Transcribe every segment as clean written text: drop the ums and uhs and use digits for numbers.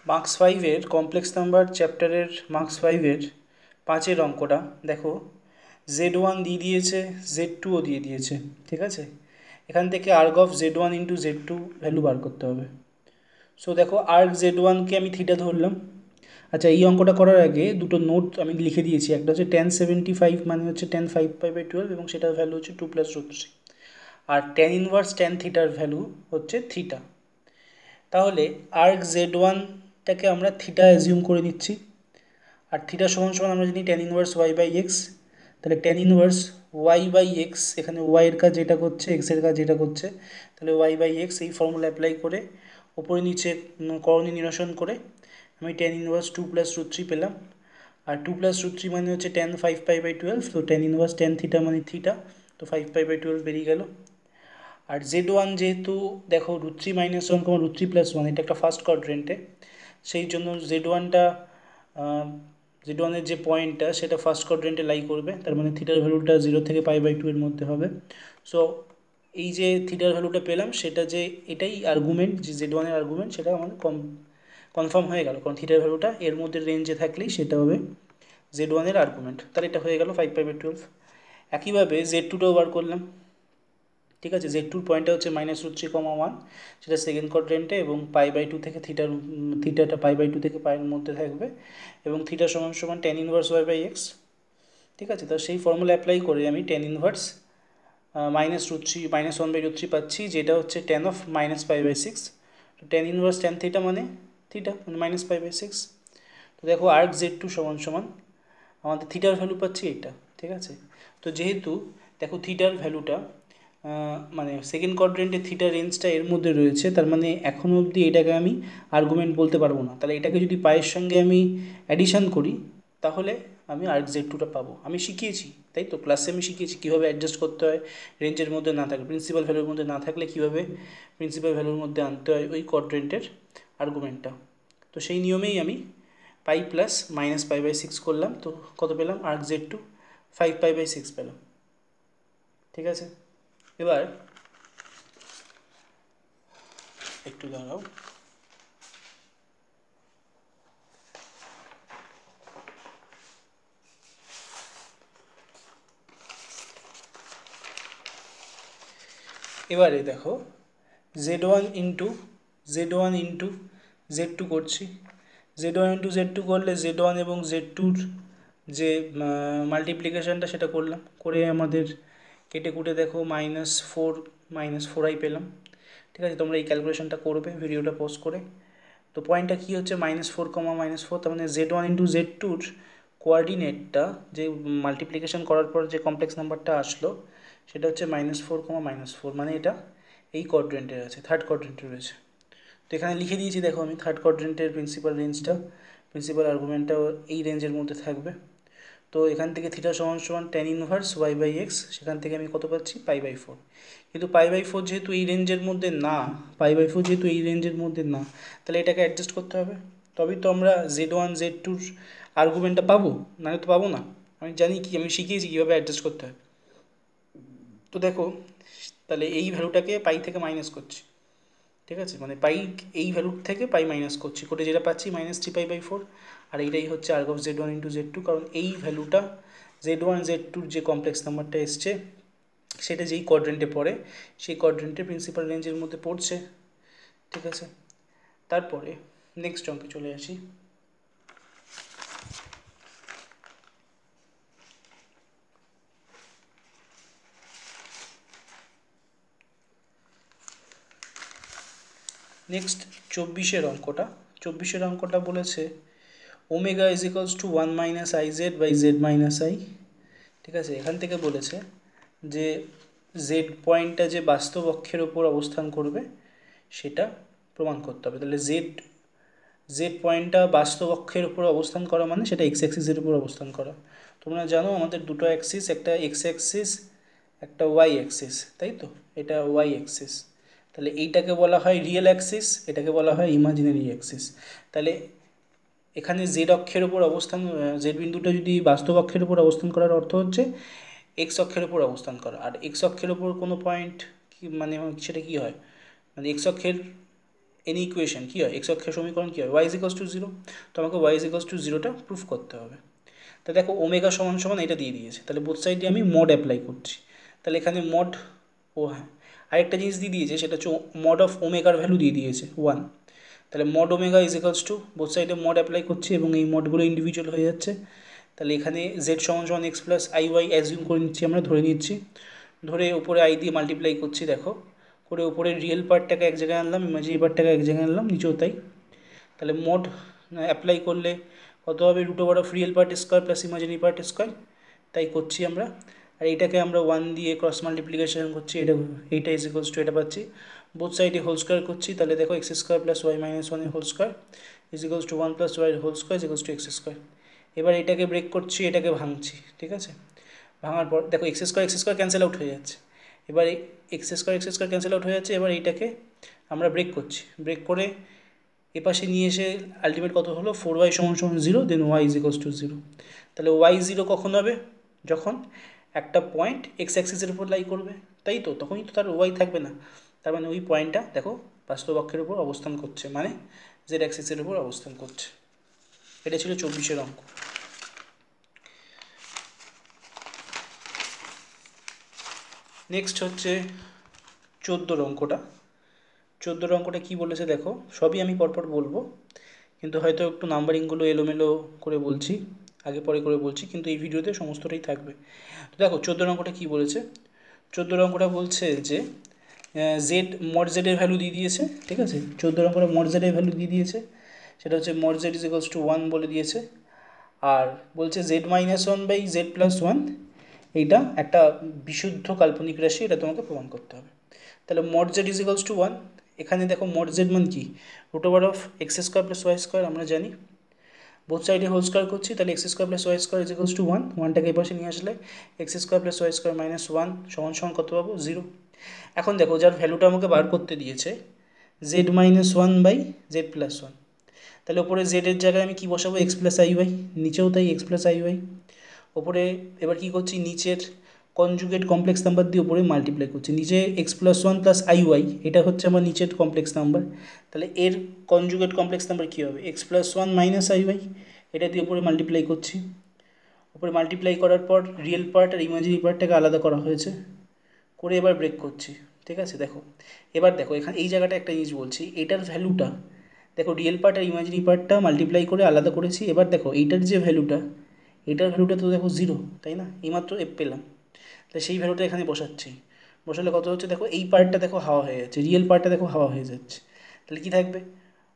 Marks ফাইভের complex number চ্যাপ্টারের marks ফাইভের 5-এর অঙ্কটা দেখো, Z1 দিয়ে দিয়েছে, Z2ও দিয়ে দিয়েছে, ঠিক আছে। এখান থেকে arg of Z1 into Z2 value বার করতে হবে। সো দেখো আর্গ Z1কে আমি থিটা ধরলাম। আচ্ছা, এই অঙ্কটা করার আগে দুটো নোট আমি লিখে দিয়েছি। একটা হচ্ছে 1075 মানে হচ্ছে 10 5/12 এবং সেটার ভ্যালু হচ্ছে 2 + √3, আর tan ইনভার্স tan থিটার ভ্যালু হচ্ছে থিটা। তাহলে আর্ক Z1টাকে আমরা থিটা অ্যাজিউম করে নিচ্ছি, আর থিটা সমান সমান আমরা জানি tan ইনভার্স y/x। তাহলে tan ইনভার্স y/x, এখানে y এর কাজ যেটা করছে, x এর কাজ যেটা করছে, তাহলে y/x এই ফর্মুলা অ্যাপ্লাই করে ওপরে নিচে করণীয় নিরসন করে আমি tan ইনভার্স 2 + √3 পেলাম। আর 2 + √3 মানে হচ্ছে tan 5π/12, তো tan ইনভার্স tan থিটা মানে থিটা, তো 5π/12 বেরিয়ে গেল। আর Z1 যেহেতু দেখো √3 - 1, √3 + 1, এটা একটা ফার্স্ট কোয়াড্রেন্টে, সেই জন্য Z1এর যে পয়েন্টটা সেটা ফার্স্ট কোয়াড্রেন্টে লাই করবে, তার মানে থিটার ভ্যালুটা 0 থেকে π/2 এর মধ্যে হবে। সো এই যে থিটার ভ্যালুটা পেলাম, সেটা যে এটাই আর্গুমেন্ট, যে Z1-এর আর্গুমেন্ট, সেটা আমাদের কনফার্ম হয়ে গেল, কারণ থিটার ভ্যালুটা এর মধ্যে রেঞ্জে থাকলেই সেটা হবে Z1-এর আর্গুমেন্ট। তাহলে এটা হয়ে গেল 5π/12। একইভাবে Z2টাও বার করলাম, ঠিক আছে। Z2-র পয়েন্টটা হচ্ছে -√3, 1, সেটা সেকেন্ড কোয়াড্রেন্টে, এবং π/2 থেকে থিটাটা π/2 থেকে পায়ের মধ্যে থাকবে, এবং থিটা সমান সমান tan ইনভার্স y/x, ঠিক আছে। তো সেই ফর্মুলা অ্যাপ্লাই করে আমি tan ইনভার্স -1/√3 পাচ্ছি, যেটা হচ্ছে tan অফ -π/6। তো tan ইনভার্স tan থিটা মানে থিটা মানে -π/6। তো দেখো আর্ক Z2 সমান সমান আমাদের থিটার ভ্যালু পাচ্ছি এটা, ঠিক আছে। তো যেহেতু দেখো থিটার ভ্যালুটা মানে সেকেন্ড কোয়াড্রেন্টে থিটার রেঞ্জটা এর মধ্যে রয়েছে, তার মানে এখনও অবধি এটাকে আমি আর্গুমেন্ট বলতে পারবো না। তাহলে এটাকে যদি পায়ের সঙ্গে আমি অ্যাডিশন করি, তাহলে আমি আর্ক Z2টা পাবো। আমি শিখিয়েছি, তাই তো, ক্লাসে আমি শিখিয়েছি কীভাবে অ্যাডজাস্ট করতে হয় রেঞ্জের মধ্যে না থাকলে, প্রিন্সিপাল ভ্যালুর মধ্যে না থাকলে কীভাবে প্রিন্সিপাল ভ্যালুর মধ্যে আনতে হয় ওই কোয়াড্রেন্টের আর্গুমেন্টটা। তো সেই নিয়মেই আমি পাই প্লাস -π/6 করলাম, তো কত পেলাম? আর্ক Z2 5π/6 পেলাম, ঠিক আছে। এবার একটু দাঁড়াও, এবারে দেখো Z1 ইন্টু Z2 করছি। Z1 ইন্টু Z2 করলে Z1 এবং Z2-র যে মাল্টিপ্লিকেশানটা সেটা করলাম, করে আমাদের কেটে কুটে দেখো -4 পেলাম, ঠিক আছে। তোমরা এই ক্যালকুলেশনটা করবে ভিডিওটা পজ করে। তো পয়েন্টটা কী হচ্ছে, -4, -4, তার মানে Z1 ইন্টু Z2-র কোয়ার্ডিনেটটা যে মাল্টিপ্লিকেশন করার পর যে কমপ্লেক্স নাম্বারটা আসলো, সেটা হচ্ছে -4, -4, মানে এটা এই কোয়াড্রেন্টে আছে, থার্ড কোয়াড্রেন্টে রয়েছে। তো এখানে লিখে দিয়েছি দেখো আমি থার্ড কোয়াড্রেন্টের প্রিন্সিপাল রেঞ্জটা, প্রিন্সিপাল আর্গুমেন্টটাও এই রেঞ্জের মধ্যে থাকবে। তো এখান থেকে থিটা সমান সমান tan ইনভার্স y/x, সেখান থেকে আমি কত পাচ্ছি? π/4। কিন্তু π/4 যেহেতু এই রেঞ্জের মধ্যে না, π/4 যেহেতু এই রেঞ্জের মধ্যে না, তাহলে এটাকে অ্যাডজাস্ট করতে হবে, তবেই তো আমরা Z1 Z2-র আর্গুমেন্টটা পাবো, নাহলে তো পাবো না। আমি জানি কি, আমি শিখিয়েছি কীভাবে অ্যাডজাস্ট করতে হয়। তো দেখো, তাহলে এই ভ্যালুটাকে পাই থেকে মাইনাস করছি, ঠিক আছে, মানে পাই এই ভ্যালুর থেকে পাই মাইনাস করছি, করে যেটা পাচ্ছি -3π/4। আর এইটাই হচ্ছে erg of Z1 into Z2, কারণ এই ভ্যালুটা Z1 Z2-র যে কমপ্লেক্স নাম্বারটা এসছে সেটা যেই কোয়াড্রেন্টে পড়ে সেই কোয়াড্রেন্টে প্রিন্সিপাল রেঞ্জের মধ্যে পড়ছে, ঠিক আছে। তারপরে নেক্সট অঙ্কে চলে আসি। নেক্সট 24-এর অঙ্কটা বলেছে omega is equals two 1 - IZ/Z - I, ঠিক আছে। এখান থেকে বলেছে যে জেড পয়েন্টটা যে বাস্তব অক্ষের ওপর অবস্থান করবে সেটা প্রমাণ করতে হবে। তাহলে জেড পয়েন্টটা বাস্তব অক্ষের উপর অবস্থান করা মানে সেটা এক্স অ্যাক্সিসের উপর অবস্থান করা। তোমরা জানো আমাদের দুটো অ্যাক্সিস, একটা এক্স অ্যাক্সিস, একটা ওয়াই অ্যাক্সিস, তাই তো, এটা ওয়াই অ্যাক্সিস। তাহলে এইটাকে বলা হয় রিয়েল অ্যাক্সিস, এটাকে বলা হয় ইমাজিনারি অ্যাক্সিস। তাহলে এখানে জেড অক্ষের উপর অবস্থান, জেড বিন্দুটা যদি বাস্তব অক্ষের উপর অবস্থান করার অর্থ হচ্ছে এক্স অক্ষের উপর অবস্থান করা। আর এক্স অক্ষের উপর কোনো পয়েন্ট কি মানে সেটা কী হয়, মানে এক্স অক্ষের এনি ইকুয়েশন কী হয়, এক্স অক্ষের সমীকরণ কী হয়, Y is equals to zero. তো আমাকে ওয়াই ইজ ইকুয়ালস টু জিরোটা প্রুফ করতে হবে। তা দেখো ওমেগা সমান সমান এটা দিয়ে দিয়েছে, তাহলে বোথ সাইডে আমি মড অ্যাপ্লাই করছি। তাহলে এখানে মড, ও হ্যাঁ আরেকটা জিনিস দিয়ে দিয়েছে, সেটা হচ্ছে মড অফ ওমেগার ভ্যালু দিয়ে দিয়েছে 1। তাহলে mod omega is equals two, both সাইডে মড অ্যাপ্লাই করছি এবং এই মডগুলো ইন্ডিভিজুয়াল হয়ে যাচ্ছে। তাহলে এখানে জেড সমান সমান X plus I Y assume করে নিচ্ছি, আমরা ধরে নিচ্ছি, ধরে ওপরে আই দিয়ে মাল্টিপ্লাই করছি, দেখো করে ওপরে রিয়েল পার্টটাকে এক জায়গায় আনলাম, ইমাজিনারি পার্টটাকে এক জায়গায় আনলাম, নিচেও তাই। তাহলে মড অ্যাপ্লাই করলে কত হবে, root over of real part square plus imaginary part square, তাই করছি আমরা। আর এইটাকে আমরা 1 দিয়ে ক্রস মাল্টিপ্লিকেশন করছি, এইটা ইজ ইকুয়ালস টু এটা পাচ্ছি, বোথ সাইডে হোল স্কোয়ার করছি। তাহলে দেখো X square plus Y minus ওয়ানের whole square is equals to 1 plus Y whole square is equals to X square. এবার এটাকে ব্রেক করছি, এটাকে ভাঙছি, ঠিক আছে। ভাঙার পর দেখো এক্স স্কোয়ার ক্যান্সেল আউট হয়ে যাচ্ছে। এবার এক্স স্কোয়ার ক্যান্সেল আউট হয়ে যাচ্ছে। এবার এইটাকে আমরা ব্রেক করছি, ব্রেক করে এপাশে নিয়ে এসে আলটিমেট কত হলো, 4y সমান সমান 0, দেন y ইজ ইকুয়ালস টু 0। তাহলে y 0 কখন হবে, যখন একটা পয়েন্ট এক্স অ্যাক্সিসের উপর লাই করবে, তাই তো, তখনই তো তার y থাকবে না। তার মানে ওই পয়েন্টটা দেখো বাস্তব অক্ষের উপর অবস্থান করছে, মানে জেড অ্যাক্সিসের উপর অবস্থান করছে। এটা ছিল 24-এর অঙ্ক। নেক্সট হচ্ছে 14-এর অঙ্কটা। 14-এর অঙ্কটা কী বলেছে দেখো, সবই আমি পরপর বলবো, কিন্তু হয়তো একটু নাম্বারিংগুলো এলোমেলো করে বলছি, আগে পরে করে বলছি, কিন্তু এই ভিডিওতে সমস্তটাই থাকবে। তো দেখো 14 অঙ্কটা কী বলেছে, 14 অঙ্কটা বলছে যে জেড মড জেডের ভ্যালু দিয়ে দিয়েছে, ঠিক আছে। 14 অঙ্কটা মড জেডের ভ্যালু দিয়ে দিয়েছে, সেটা হচ্ছে mod Z is equals to 1 বলে দিয়েছে। আর বলছে Z minus 1 by Z plus 1 এইটা একটা বিশুদ্ধ কাল্পনিক রাশি, এটা তোমাকে প্রমাণ করতে হবে। তাহলে mod Z is equals to 1, এখানে দেখো মড জেড মান কি, root over of X square plus Y square, আমরা জানি বোথ সাইডে হোল স্কোয়ার করছি। তাহলে X square plus Y square is equals to 1, 1টাকে এই পাশে নিয়ে আসলে X square plus Y square minus 1 সমান সমান কত পাবো, 0। এখন দেখো যার ভ্যালুটা আমাকে বার করতে দিয়েছে Z minus 1 by Z plus 1, তাহলে ওপরে জেডের জায়গায় আমি কী বসাবো, এক্স প্লাস আই ওয়াই, নিচেও তাই এক্স প্লাস আই ওয়াই। ওপরে এবার কী করছি, নিচের কনজুগেট কমপ্লেক্স নাম্বার দিয়ে উপরে মাল্টিপ্লাই করছি, নিচে X plus 1 plus I Y, এটা হচ্ছে আমার নিচের কমপ্লেক্স নাম্বার। তাহলে এর কনজুগেট কমপ্লেক্স নাম্বার কী হবে, X plus 1 minus I Y, এটা দিয়ে উপরে মাল্টিপ্লাই করছি। উপরে মাল্টিপ্লাই করার পর রিয়েল পার্ট আর ইমাজিনারি পার্টটাকে আলাদা করা হয়েছে, করে এবার ব্রেক করছি, ঠিক আছে। দেখো এবার দেখো এখানে এই জায়গাটা একটা জিনিস বলছি, এটার ভ্যালুটা দেখো রিয়েল পার্ট আর ইমাজিনারি পার্টটা মাল্টিপ্লাই করে আলাদা করেছি। এবার দেখো এইটার যে ভ্যালুটা, এটার ভ্যালুটা তো দেখো 0, তাই না, এইমাত্র এফ পেলাম, তাহলে সেই ভ্যালুটা এখানে বসাচ্ছি। বসালে কত হচ্ছে, দেখো এই পার্টটা দেখো হাওয়া হয়ে যাচ্ছে, রিয়েল পার্টটা দেখো হাওয়া হয়ে যাচ্ছে। তাহলে কী থাকবে,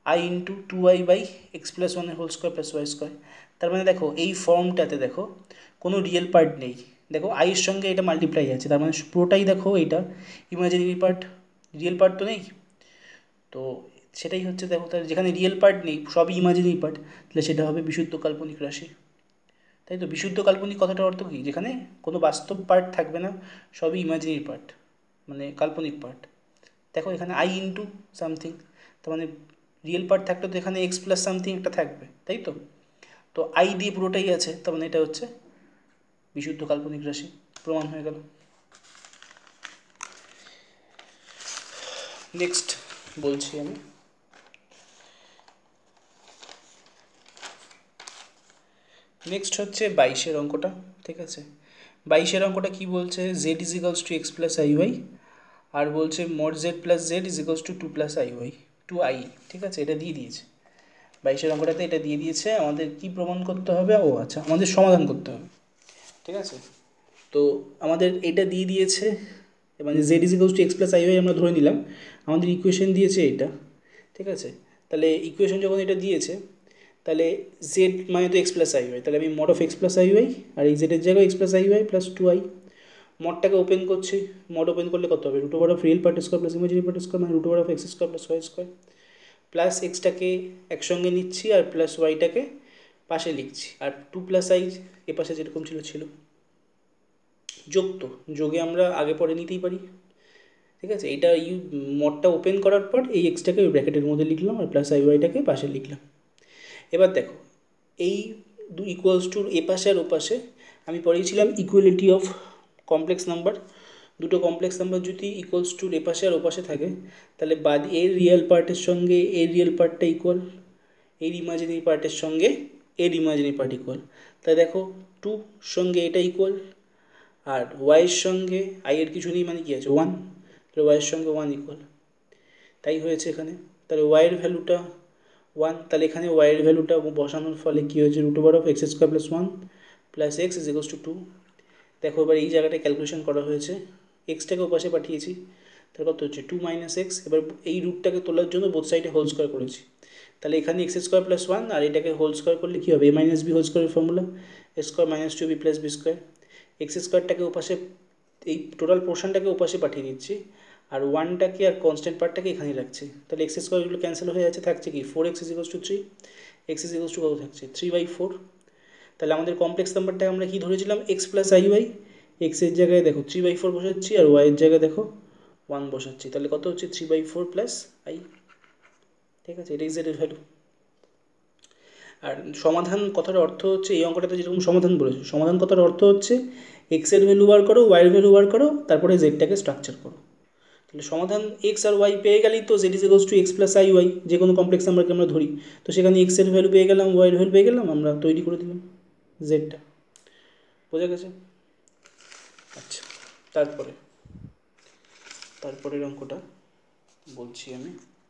I into 2i by X plus 1 whole square plus Y square. তার মানে দেখো এই ফর্মটাতে দেখো কোনো রিয়েল পার্ট নেই, দেখো আইয়ের সঙ্গে এটা মাল্টিপ্লাই আছে, তার মানে পুরোটাই দেখো এটা ইমাজিনারি পার্ট, রিয়েল পার্ট তো নেই। তো সেটাই হচ্ছে দেখো, তার যেখানে রিয়েল পার্ট নেই সবই ইমাজিনারি পার্ট, তাহলে সেটা হবে বিশুদ্ধ কাল্পনিক রাশি, তাই তো। বিশুদ্ধ কাল্পনিক কথাটার অর্থ কী, যেখানে কোনো বাস্তব পার্ট থাকবে না, সবই ইমাজিনারি পার্ট, মানে কাল্পনিক পার্ট। দেখো এখানে আই ইন্টু সামথিং, তার মানে রিয়েল পার্ট থাকলে তো এখানে এক্স প্লাস সামথিং একটা থাকবে, তাই তো। তো আই দিয়ে পুরোটাই আছে, তার মানে এটা হচ্ছে বিশুদ্ধ কাল্পনিক রাশি, প্রমাণ হয়ে গেল। নেক্সট বলছি আমি, নেক্সট হচ্ছে 22-এর অঙ্কটা, ঠিক আছে। 22-এর অঙ্কটা কী বলছে, Z is equals to X plus I Y, আর বলছে mod Z plus Z is equals to 2 plus I Y, 2i, ঠিক আছে, এটা দিয়ে দিয়েছে। 22-এর অঙ্কটাতে এটা দিয়ে দিয়েছে, আমাদের কি প্রমাণ করতে হবে, ও আচ্ছা আমাদের সমাধান করতে হবে, ঠিক আছে। তো আমাদের এটা দিয়ে দিয়েছে, মানে Z is equals to X plus I Y আমরা ধরে নিলাম, আমাদের ইকুয়েশন দিয়েছে এটা, ঠিক আছে। তাহলে ইকুয়েশন যখন এটা দিয়েছে, তাহলে জেড মানে তো এক্স প্লাস আই ওয়াই, তাহলে আমি mod of X plus I Y, আর এই জেডের জায়গায় X plus I Y plus 2i, মডটাকে ওপেন করছি, মড ওপেন করলে কত হবে, root over of real part square plus imaginary part square, মানে root over of X square plus Y square, plus এক্সটাকে একসঙ্গে নিচ্ছি আর প্লাস ওয়াইটাকে পাশে লিখছি, আর 2 প্লাস আই এ পাশে যেরকম ছিল যোগ, তো যোগে আমরা আগে পরে নিতেই পারি, ঠিক আছে। এটা মডটা ওপেন করার পর এই এক্সটাকে ওই ব্র্যাকেটের মধ্যে লিখলাম আর প্লাস আই ওয়াইটাকে পাশে লিখলাম। এবার দেখো এই ইকুয়ালস টুর এ পাশে আর ও পাশে আমি পড়িয়েছিলাম ইকুয়ালিটি অফ কমপ্লেক্স নাম্বার, দুটো কমপ্লেক্স নাম্বার যদি ইকুয়ালস টু এপাশে আর ওপাশে থাকে তাহলে বাদ এর রিয়েল পার্টের সঙ্গে এর রিয়েল পার্টটা ইকুয়াল, এর ইমাজিনারি পার্টের সঙ্গে এর ইমাজিনারি পার্ট ইকুয়াল। তাই দেখো 2 সঙ্গে এটা ইকুয়াল, আর ওয়াইয়ের সঙ্গে আই এর কিছু নেই মানে কী আছে 1, তাহলে ওয়াইয়ের সঙ্গে 1 ইকুয়াল। তাই হয়েছে এখানে। তাহলে ওয়াইয়ের ভ্যালুটা 1, তাহলে এখানে ওয়াইয়ের ভ্যালুটা বসানোর ফলে কী হয়েছে √(x²+1 + x = 2। দেখো এবার এই জায়গাটায় ক্যালকুলেশন করা হয়েছে, এক্সটাকে ওপাশে পাঠিয়েছি, তাহলে কত হচ্ছে 2 - x। এবার এই রুটটাকে তোলার জন্য বোথ সাইডে হোল স্কোয়ার করেছি, তাহলে এখানে x² + 1 আর এটাকে হোল স্কোয়ার করলে কী হবে a - b হোল স্কোয়ারের ফর্মুলা a² - 2b + b²। x²টাকে ওপাশে এই টোটাল পোর্শনটাকে ওপাশে পাঠিয়ে দিচ্ছি, আর 1টাকে আর কনস্ট্যান্ট পার্টটাকে এখানেই রাখছি, তাহলে x²গুলো ক্যান্সেল হয়ে যাচ্ছে, থাকছে কি 4x = 3, x কত থাকছে 3/4। তাহলে আমাদের কমপ্লেক্স নাম্বারটা আমরা কি ধরেছিলাম x + iy, x এর জায়গায় দেখো 3/4 বসাচ্ছি আর y এর জায়গায় দেখো 1 বসাচ্ছি, তাহলে কত হচ্ছে 3/4 + i। ঠিক আছে, এটাই z এর ভ্যালু। আর সমাধান কথার অর্থ হচ্ছে এই অঙ্কটাতে যেরকম সমাধান বলেছে, সমাধান কথার অর্থ হচ্ছে এক্স এর ভ্যালু বার করো, ওয়াই এর ভ্যালু বার করো, তারপরে জেডটাকে স্ট্রাকচার করো। তাহলে সমাধান এক্স আর ওয়াই পেয়ে গেলেই তো z = x + iy, যে কোনো কমপ্লেক্স নাম্বারকে আমরা ধরি, তো সেখানে এক্স এর ভ্যালু পেয়ে গেলাম, ওয়াই এর ভ্যালু পেয়ে গেলাম, আমরা তৈরি করে দিলাম জেডটা। বোঝা গেছে? আচ্ছা, তারপরের অঙ্কটা বলছি আমি।